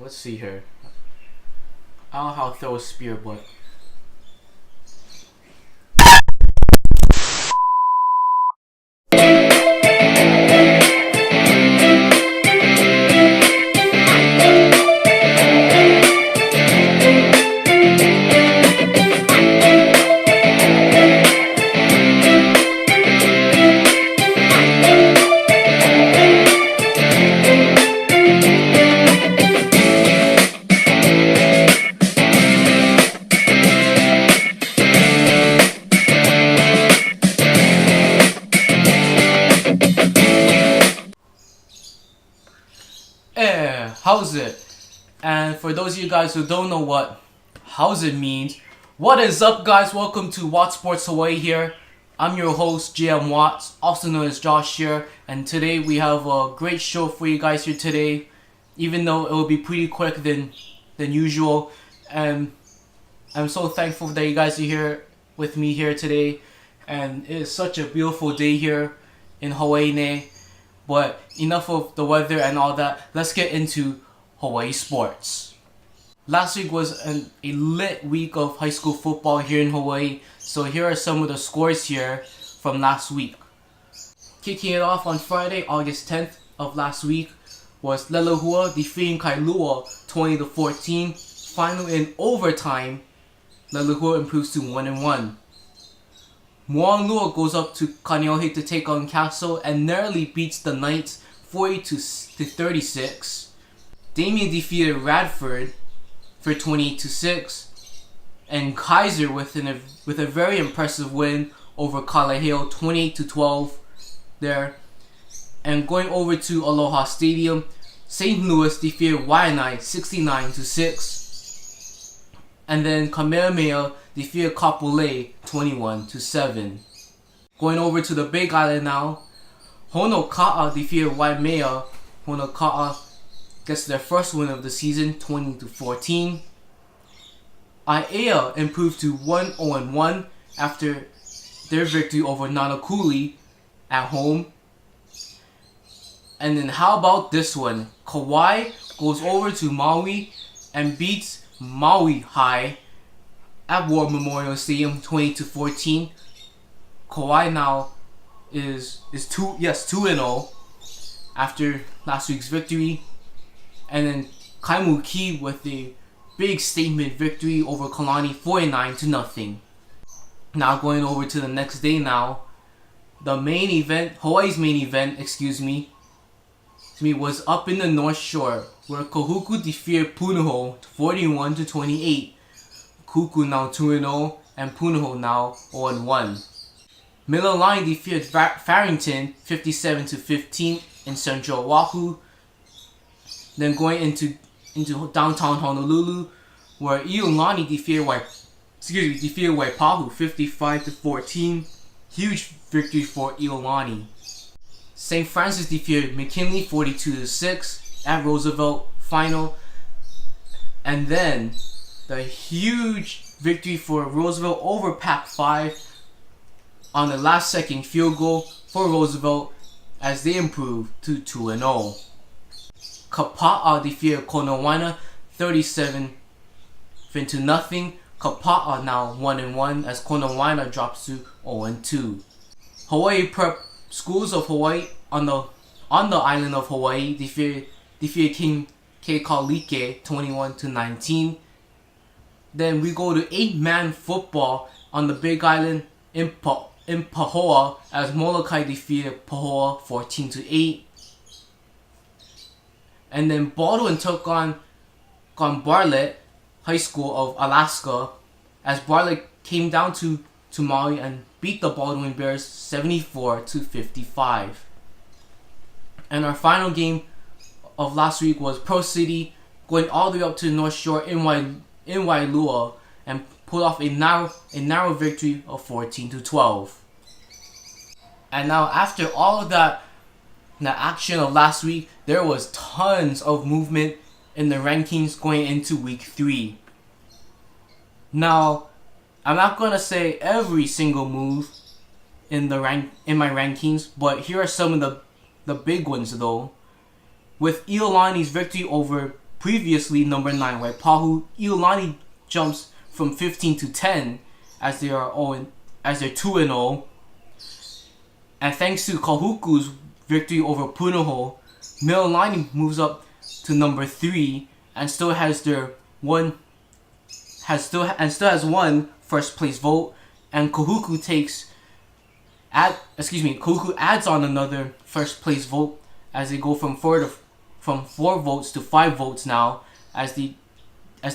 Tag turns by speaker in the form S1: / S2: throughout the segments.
S1: let's see here. I don't know how to throw a spear, but how's it? And for those of you guys who don't know what how's it means, what is up, guys? Welcome to Wats Sports Hawaii here. I'm your host, JM Wats, also known as Josh here, and today we have a great show for you guys here today, even though it will be pretty quick than usual. And I'm so thankful that you guys are here with me here today, and it is such a beautiful day here in Waianae. But enough of the weather and all that, let's get into Hawaii sports. Last week was a lit week of high school football here in Hawaii, so here are some of the scores here from last week. Kicking it off on Friday, August 10th of last week, was Leilehua defeating Kailua 20-14. Final in overtime, Leilehua improves to 1-1. Moanalua goes up to Kaneohe to take on Castle and narrowly beats the Knights 40-36. Damien defeated Radford for 28-6, and Kaiser with a very impressive win over Kalaheo 28-12 there. And going over to Aloha Stadium, St. Louis defeated Waianae 69-6. And then Kamehameha defeated Kapolei 21-7. Going over to the Big Island now, Honoka'a defeated Waimea. Honoka'a gets their first win of the season, 20-14. Aiea improved to 1-0-1 after their victory over Nanakuli at home. And then how about this one? Kauai goes over to Maui and beats Maui High at War Memorial Stadium 20-14. Kauai now is 2-0 after last week's victory. And then Kaimuki with a big statement victory over Kalani 49-0. Now going over to the next day now, the main event, Hawaii's main event, was up in the North Shore, where Kahuku defeated Punahou 41-28. Kahuku now 2-0 and Punahou now 0-1. Mililani defeated Farrington 57-15 in Central Oahu. Then going into downtown Honolulu, where Iolani defeated Waipahu 55-14. Huge victory for Iolani. St. Francis defeated McKinley 42-6 at Roosevelt final. And then the huge victory for Roosevelt over Pac-5 on the last second field goal for Roosevelt as they improved to 2-0. Kapa'a defeated Konawana 37-0. Kapa'a now 1-1 as Konawana drops to 0-2. Hawaii Prep Schools of Hawaii on the island of Hawaii defeated King Kekalike 21-19. Then we go to 8-man football on the Big Island in Pahoa as Molokai defeated Pahoa 14-8. And then Baldwin took on Bartlett High School of Alaska as Bartlett came down to Maui and beat the Baldwin Bears 74-55. And our final game of last week was Pro City going all the way up to the North Shore in Waialua and pulled off a narrow victory of 14-12. And now after all of the action of last week, there was tons of movement in the rankings going into week 3. Now, I'm not gonna say every single move in my rankings, but here are some of the big ones though. With Iolani's victory over previously number 9 Waipahu, Leilehua jumps from 15 to 10 as they're 2-0. And thanks to Kahuku's victory over Punahou, Mililani moves up to number 3 and still has one first place vote, and Kahuku adds on another first place vote as they go from 4 votes to 5 votes now as they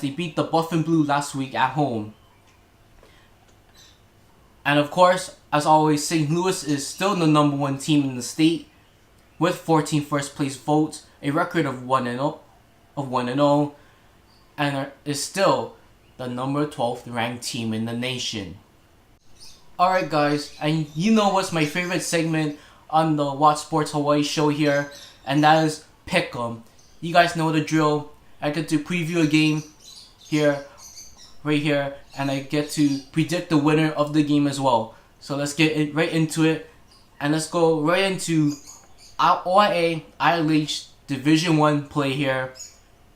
S1: beat the Buff and Blue last week at home. And of course, as always, St. Louis is still the number 1 team in the state with 14 first place votes, a record of 1-0, and is still the number 12th ranked team in the nation. Alright guys, and you know what's my favorite segment on the Wats Sports Hawaii show here, and that is Pick'em. You guys know the drill. I get to preview a game right here, and I get to predict the winner of the game as well. So let's get right into it, and let's go right into OIA ILH Division 1 play here.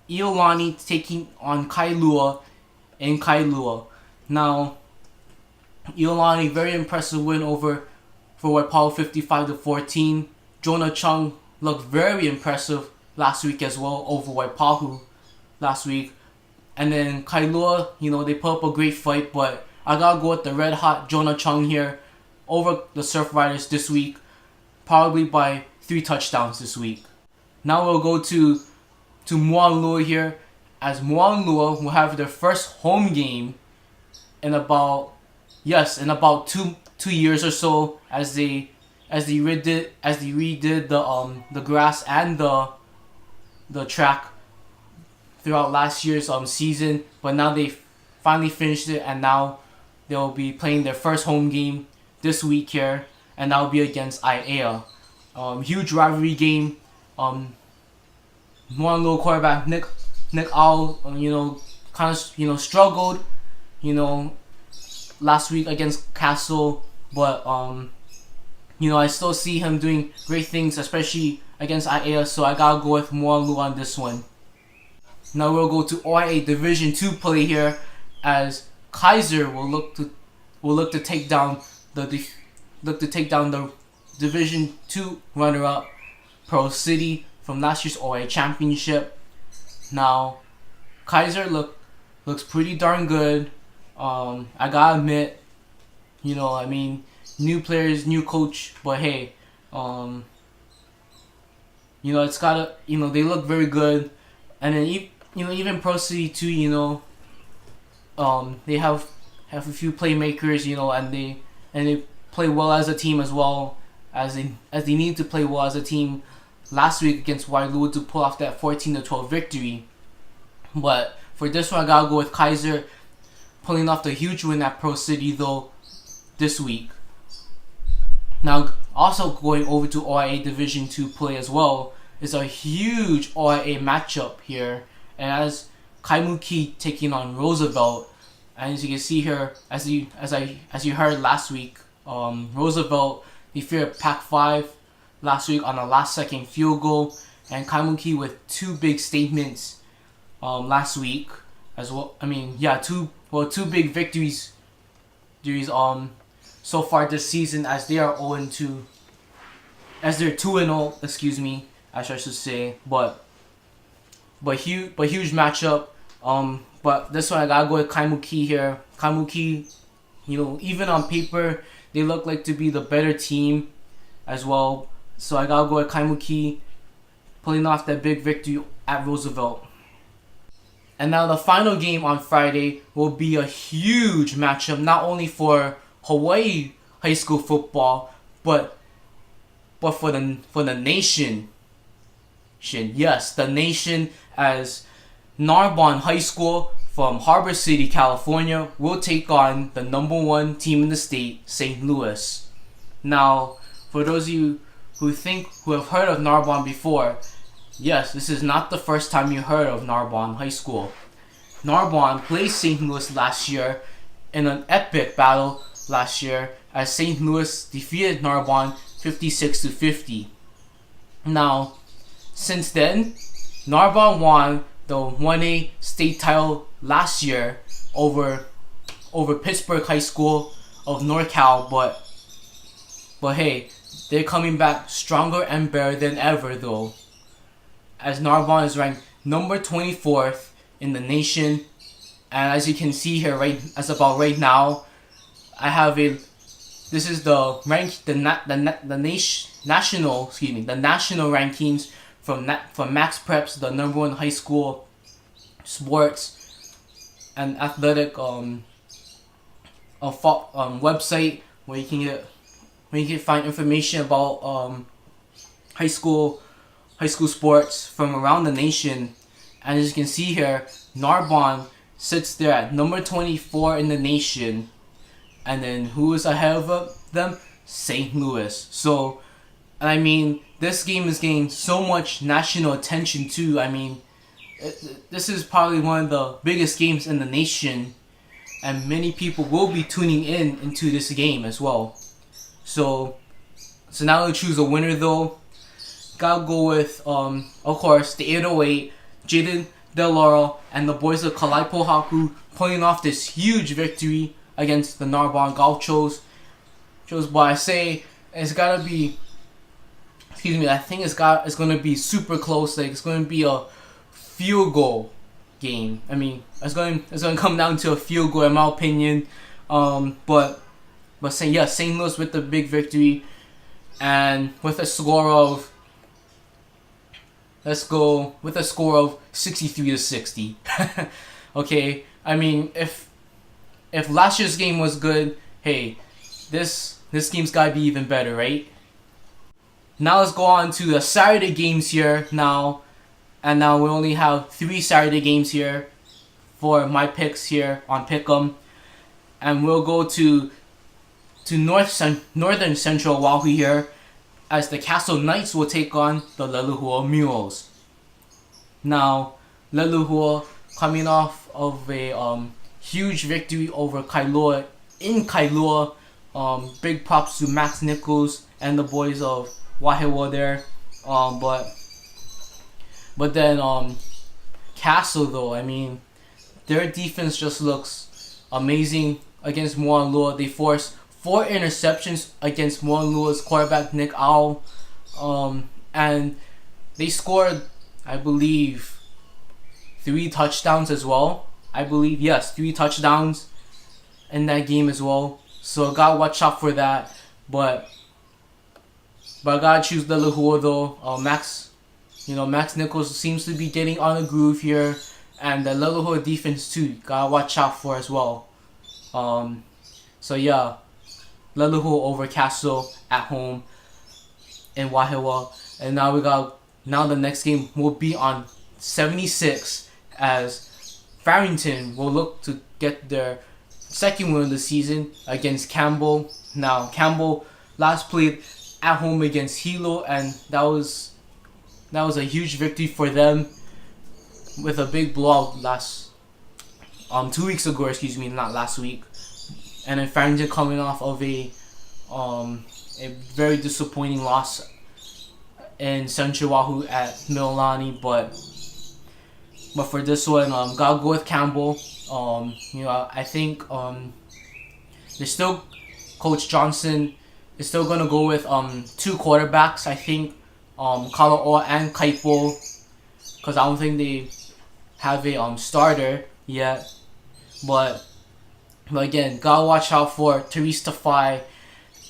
S1: Leilehua taking on Kailua in Kailua. Now, Leilehua, very impressive win for Waipahu 55-14. Jonah Chung looked very impressive last week as well over Waipahu last week. And then Kailua, they put up a great fight, but I gotta go with the red hot Jonah Chung here over the Surf Riders this week, probably by 3 touchdowns this week. Now we'll go to Moanalua here, as Moanalua will have their first home game in about 2 years or so, as they redid the grass and the track throughout last year's season, but now they finally finished it, and now they'll be playing their first home game this week here, and that'll be against IAEA. Huge rivalry game. Moanalua quarterback Nick Owl, struggled, last week against Castle, but I still see him doing great things, especially against IAEA, so I gotta go with Moanalua on this one. Now we'll go to OIA Division 2 play here, as Kaiser will look to take down the Division 2 runner-up Pearl City from last year's OIA Championship. Now, Kaiser looks pretty darn good. I gotta admit, new players, new coach, but hey, it's gotta, they look very good. And then even Pro City too, they have a few playmakers, and they play well as a team as well, as they need to play well as a team last week against Waianae to pull off that 14-12 victory. But for this one, I gotta go with Kaiser pulling off the huge win at Pro City though this week. Now, also going over to OIA Division 2 play as well is a huge OIA matchup here, and as Kaimuki taking on Roosevelt. And as you can see here, as you heard last week, Roosevelt defeated Pac-5 last week on a last-second field goal, and Kaimuki with 2 big statements last week as well. Two big victories so far this season, as they are 0-2, as they're 2-0, excuse me, I should say. But huge matchup. But this one I gotta go with Kaimuki here. Kaimuki, even on paper, they look like to be the better team as well. So I gotta go with Kaimuki pulling off that big victory at Roosevelt. And now the final game on Friday will be a huge matchup, not only for Hawaii high school football, but for the nation. Yes, the nation, as Narbonne High School from Harbor City, California, will take on the number 1 team in the state, St. Louis. Now, for those of you who have heard of Narbonne before, yes, this is not the first time you heard of Narbonne High School. Narbonne played St. Louis last year in an epic battle last year, as St. Louis defeated Narbonne 56-50. Now, since then, Narbonne won the 1A state title last year over Pittsburgh High School of NorCal, but hey, they're coming back stronger and better than ever though, as Narbonne is ranked number 24th in the nation. And as you can see here, right now, I have this is the national rankings from Max Preps, the #1 high school sports and athletic website where you can find information about high school sports from around the nation. And as you can see here, Narbonne sits there at number 24 in the nation, and then who is ahead of them? St. Louis. So, I mean, this game is getting so much national attention too. I mean, this is probably one of the biggest games in the nation, and many people will be tuning into this game as well. So now to choose a winner though, gotta go with of course the 808, Jaden Deloro and the boys of Punahou pulling off this huge victory against the Narbonne Gauchos. But I say it's gotta be, I think it's gonna be super close. Like, it's gonna be a field goal game. I mean, it's gonna come down to a field goal in my opinion. But St. Louis with the big victory, and with a score of, let's go with a score of 63-60. Okay, I mean, if last year's game was good, hey, this game's gotta be even better, right? Now let's go on to the Saturday games here now. And now we only have 3 Saturday games here for my picks here on Pick'em. And we'll go to Northern Central Oahu here, as the Castle Knights will take on the Leilehua Mules. Now, Leilehua coming off of a huge victory over Kailua in Kailua. Big props to Max Nichols and the boys of Waianae there. But then Castle though, I mean, their defense just looks amazing against Moanalua. They forced 4 interceptions against Moanalua's quarterback Nick Owl, and they scored, I believe, 3 touchdowns as well. Yes, 3 touchdowns in that game as well. So gotta watch out for that. But I gotta choose the Leilehua though. Max Nichols seems to be getting on a groove here, and the Leilehua defense too, gotta watch out for as well. So yeah, Leilehua over Castle at home in Waianae. And now the next game will be on 76, as Farrington will look to get their second win of the season against Campbell. Now Campbell last played at home against Hilo, and that was a huge victory for them with a big blowout 2 weeks ago, not last week. And then Farrington coming off of a very disappointing loss in Central Oahu at Mililani, but for this one, gotta go with Campbell. I think there's still Coach Johnson is still gonna go with 2 quarterbacks. I think Kalo'oa and Kaipo, because I don't think they have a starter yet. But again, gotta watch out for Therese Tafai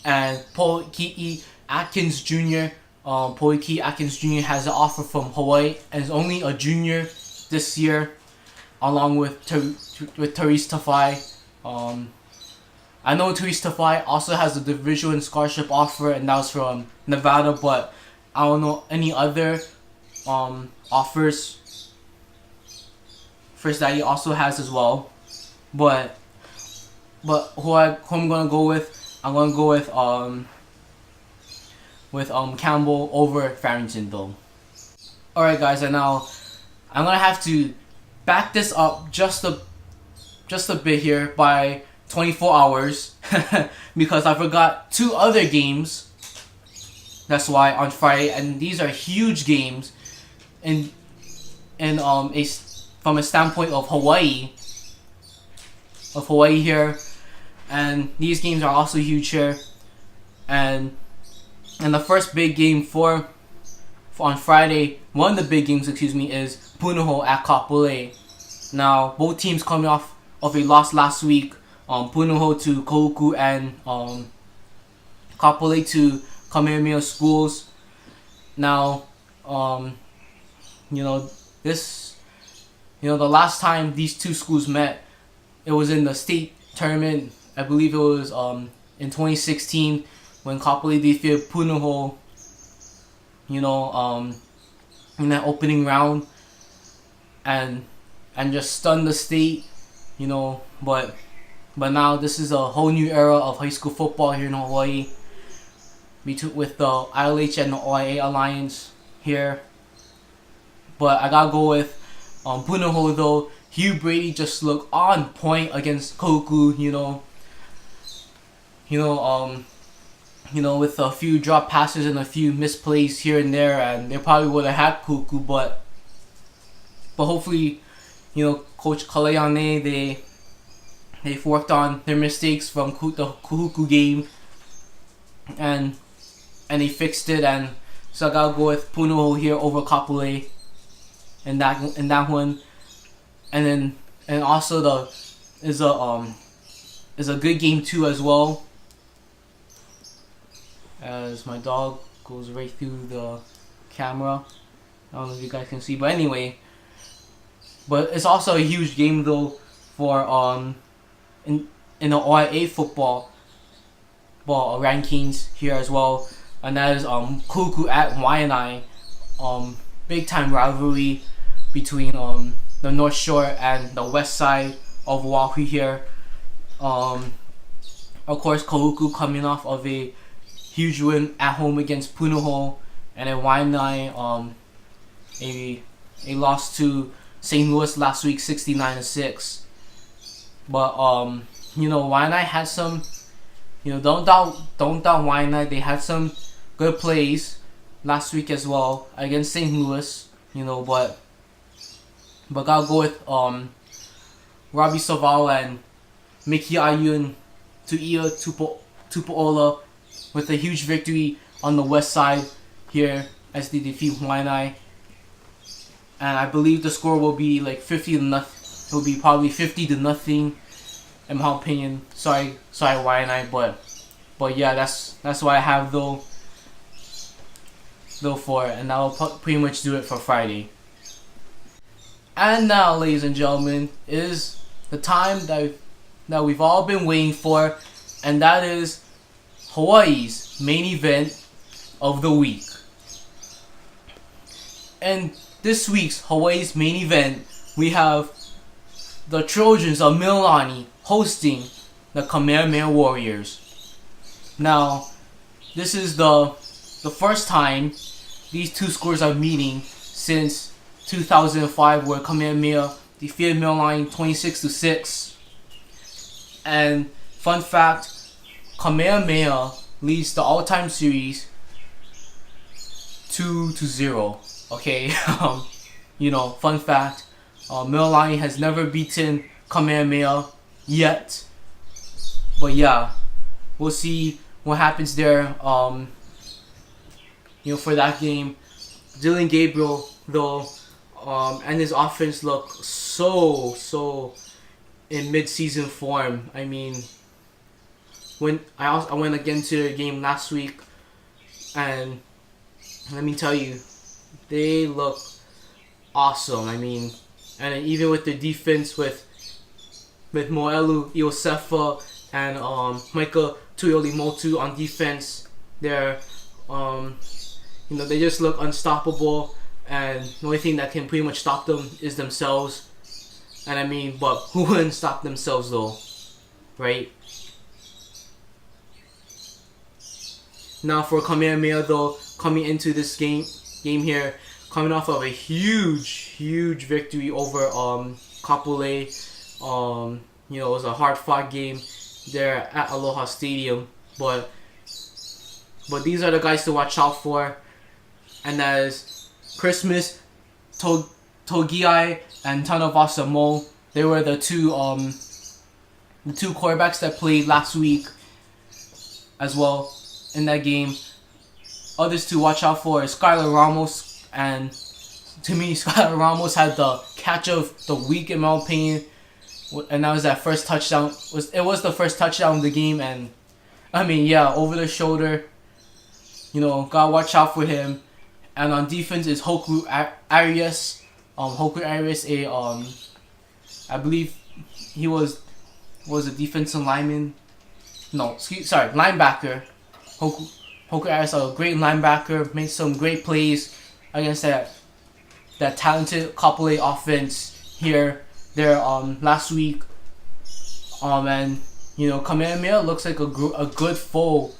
S1: and Poiki'i Atkins Jr. Poiki'i Atkins Jr. has an offer from Hawaii and is only a junior this year, along with Therese Tafai. I know Therese Tafai also has a Division I scholarship offer, and that was from Nevada, but I don't know any other offers first that he also has as well. But who I'm gonna go with? I'm gonna go with Campbell over Farrington though. Alright guys, and now I'm gonna have to back this up just a bit here by 24 hours because I forgot 2 other games. That's why on Friday, and these are huge games in a from a standpoint of Hawaii here, and these games are also huge here. And the first big game for on Friday, one of the big games, is Punahou at Kapolei. Now both teams coming off of a loss last week. Punahou to Kahuku and Kapolei to Kamehameha schools. Now, the last time these two schools met, it was in the state tournament. I believe it was in 2016 when Kapolei defeated Punahou, in that opening round, and just stunned the state, but now this is a whole new era of high school football here in Hawaii, with the ILH and the OIA alliance here. But I gotta go with Punahou though. Hugh Brady just looked on point against Kahuku, with a few drop passes and a few misplays here and there, and they probably would have had Kahuku, but hopefully, Coach Waianae, they've worked on their mistakes from the Kahuku game, and they fixed it, and so I gotta go with Punahou here over Kapolei in that one. And also is a good game too as well, as my dog goes right through the camera. I don't know if you guys can see, but anyway, but it's also a huge game though for in the OIA football rankings here as well, and that is Kahuku at Waianae, big time rivalry between the North Shore and the west side of Oahu here. Of course, Kahuku coming off of a huge win at home against Punahou, and then Waianae a loss to St. Louis last week, 69-6. But Waianae had some, don't doubt Waianae. They had some good plays last week as well against St. Louis, but I'll go with Robbie Saval and Mickey Ayun to Ia Tupuola with a huge victory on the west side here as they defeat Waianae. And I believe the score will be like 50-0. It will be probably 50-0 in my opinion. Sorry Waianae, but yeah, that's what I have though for, and that'll pretty much do it for Friday. And now, ladies and gentlemen, is the time that we've all been waiting for, and that is Hawaii's main event of the week. And this week's Hawaii's main event, we have the Trojans of Mililani hosting the Kamehameha Warriors. Now, this is the first time these two schools are meeting since 2005, where Kamehameha defeated Mililani 26-6. And fun fact, Kamehameha leads the all-time series 2-0. Okay, fun fact, Mililani has never beaten Kamehameha yet. But yeah, we'll see what happens there. For that game, Dylan Gabriel though, and his offense look so in mid-season form. I mean, when I went again to their game last week, and let me tell you, they look awesome. I mean, and even with the defense with Moelu Iosefa and Micah Tuiolimotu on defense, they're they just look unstoppable, and the only thing that can pretty much stop them is themselves. And I mean, but who wouldn't stop themselves though, right? Now for Kamehameha though, coming into this game here, coming off of a huge victory over Kapolei. It was a hard-fought game there at Aloha Stadium, but these are the guys to watch out for, and that is Christmas Togiai and Tanavasa Mo. They were the two quarterbacks that played last week as well in that game. Others to watch out for is Skylar Ramos, and to me, Skylar Ramos had the catch of the week in my opinion, and that was that first touchdown. It was the first touchdown of the game, and I mean, yeah, over the shoulder. Gotta watch out for him. And on defense is Hoku Arias. Hoku Arias, I believe he was a defensive lineman. No, sorry, linebacker. Hoku Arias, a great linebacker, made some great plays against that talented Kapolei offense there last week. And Kamehameha looks like a good foe,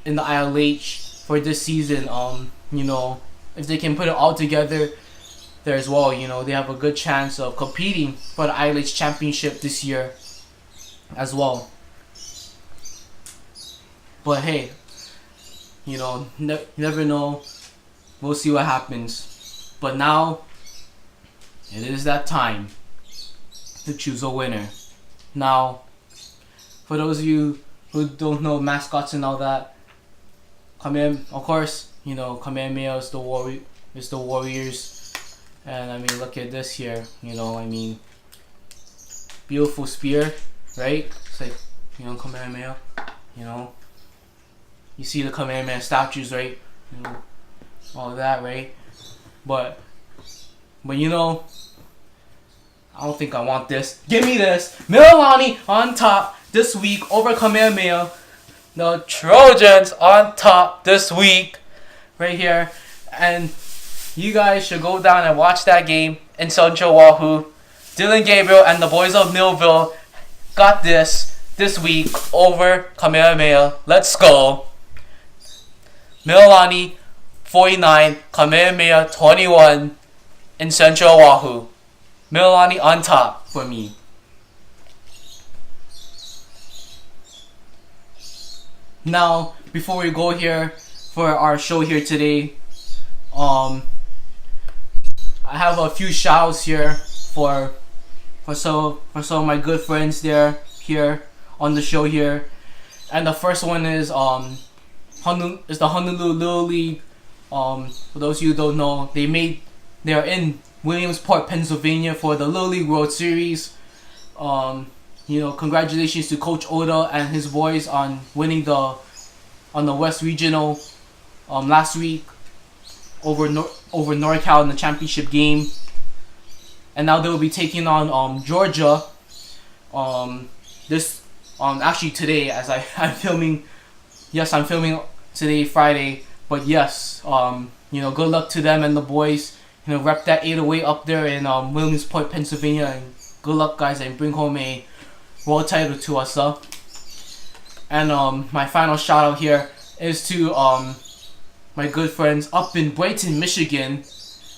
S1: in the ILH for this season. If they can put it all together there as well, they have a good chance of competing for the ILH championship this year as well. But hey, you never know. We'll see what happens. But now, it is that time to choose a winner. Now, for those of you who don't know mascots and all that, of course, Kamehameha is the Warriors. And I mean, look at this here. Beautiful spear, right? It's like, Kamehameha. You see the Kamehameha statues, right? All of that, right? But I don't think I want this. Give me this. Mililani on top this week over Kamehameha. The Trojans on top this week, right here. And you guys should go down and watch that game in Central Oahu. Dylan Gabriel and the boys of Millville got this week over Kamehameha. Let's go. Mililani 49, Kamehameha 21 in Central Oahu. Mililani on top for me. Now, before we go here for our show here today, I have a few shoutouts here for some of my good friends here on the show here, and the first one is the Honolulu Little League. For those of you who don't know, they are in Williamsport, Pennsylvania for the Little League World Series. Congratulations to Coach Oda and his boys on winning on the West Regional last week over NorCal in the championship game. And now they will be taking on Georgia actually today, as I'm filming. Yes, I'm filming today, Friday. But yes, good luck to them and the boys. Rep that 808 up there in Williamsport, Pennsylvania, and good luck, guys, and bring home a world title to us, And my final shout out here is to my good friends up in Brighton, Michigan,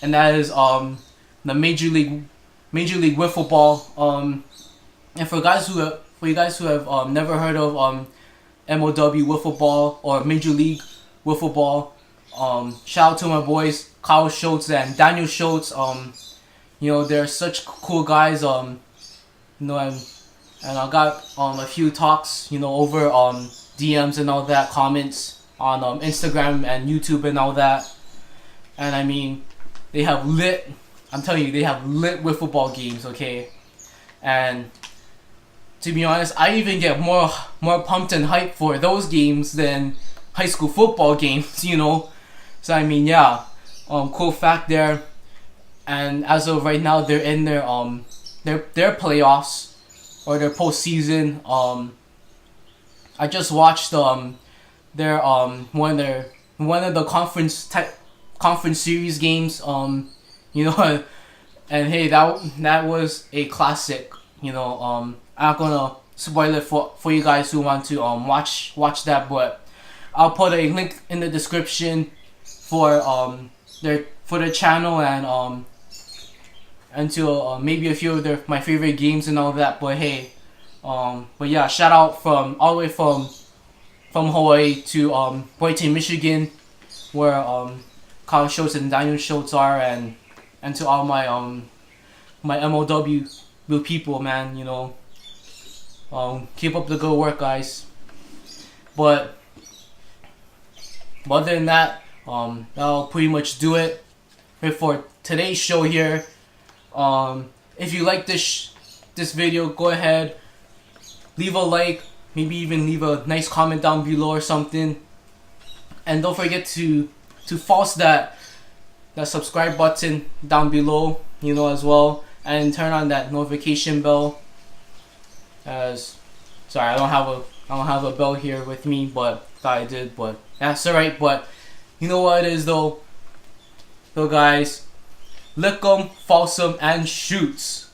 S1: and that is the Major League Wiffle Ball. And for you guys who have never heard of MOW Wiffle Ball or Major League Wiffle Ball, shout out to my boys Kyle Schultz and Daniel Schultz. They're such cool guys. And I got a few talks, over DMs and all that, comments on Instagram and YouTube and all that. And I mean, they have lit wiffle ball games, okay? And to be honest, I even get more pumped and hyped for those games than high school football games, So I mean, yeah, cool fact there. And as of right now, they're in their playoffs or their postseason. I just watched their one of the conference series games. And hey, that was a classic. I'm not gonna spoil it for you guys who want to watch that, but I'll put a link in the description for their channel and to maybe a few of my favorite games and all that. But hey, but yeah, shout out all the way from Hawaii to Brighton, Michigan, where Kyle Schultz and Daniel Schultz are, and to all my my MOW people, man. You know, keep up the good work, guys. But other than that, that'll pretty much do it for today's show here. If you like this video, go ahead, leave a like, maybe even leave a nice comment down below or something, and don't forget to force that subscribe button down below, you know, as well, and turn on that notification bell. Sorry, I don't have a bell here with me, but thought I did, but that's alright. But you know what it is though, guys, lick 'em, false 'em, and shoots.